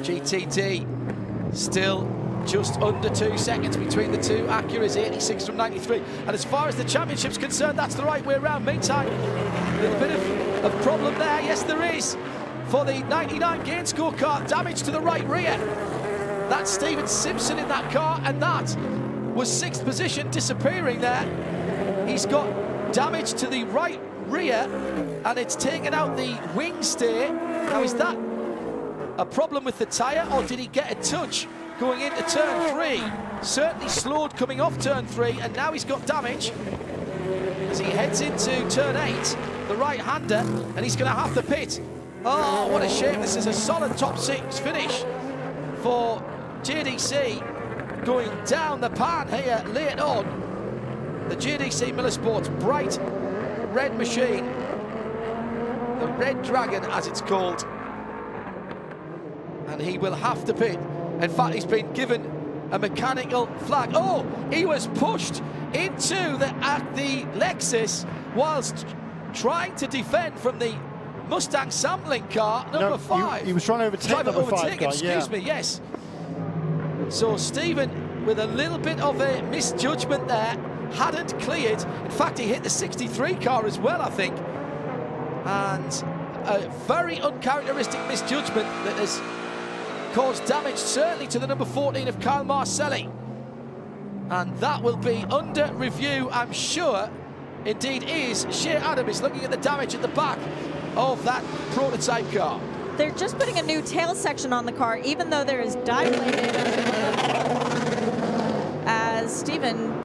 GTD still just under 2 seconds between the two Acuras, 86 from 93. And as far as the championship's concerned, that's the right way around. Meantime, a little bit of problem there. Yes, there is. For the 99 gain score car, damage to the right rear. That's Stephen Simpson in that car, and that was 6th position disappearing there. He's got damage to the right rear, and it's taken out the wing steer. Now, is that a problem with the tyre, or did he get a touch going into turn 3? Certainly slowed coming off turn 3, and now he's got damage as he heads into turn 8, the right-hander, and he's going to have to pit. Oh, what a shame. This is a solid top 6 finish for JDC, going down the pan here late on. The JDC Millersports bright red machine, the Red Dragon as it's called, and he will have to pit. In fact, he's been given a mechanical flag. Oh, he was pushed into the Lexus whilst trying to defend from the Mustang sampling car, number 5. He was trying to overtake number 5 car, excuse me, yes. So Stephen, with a little bit of a misjudgment there, hadn't cleared. In fact, he hit the 63 car as well, I think. And a very uncharacteristic misjudgment that has caused damage, certainly to the number 14 of Kyle Marcelli. And that will be under review, I'm sure. Indeed is. Shea Adam is looking at the damage at the back of that prototype car. They're just putting a new tail section on the car, even though there is dilated as Stephen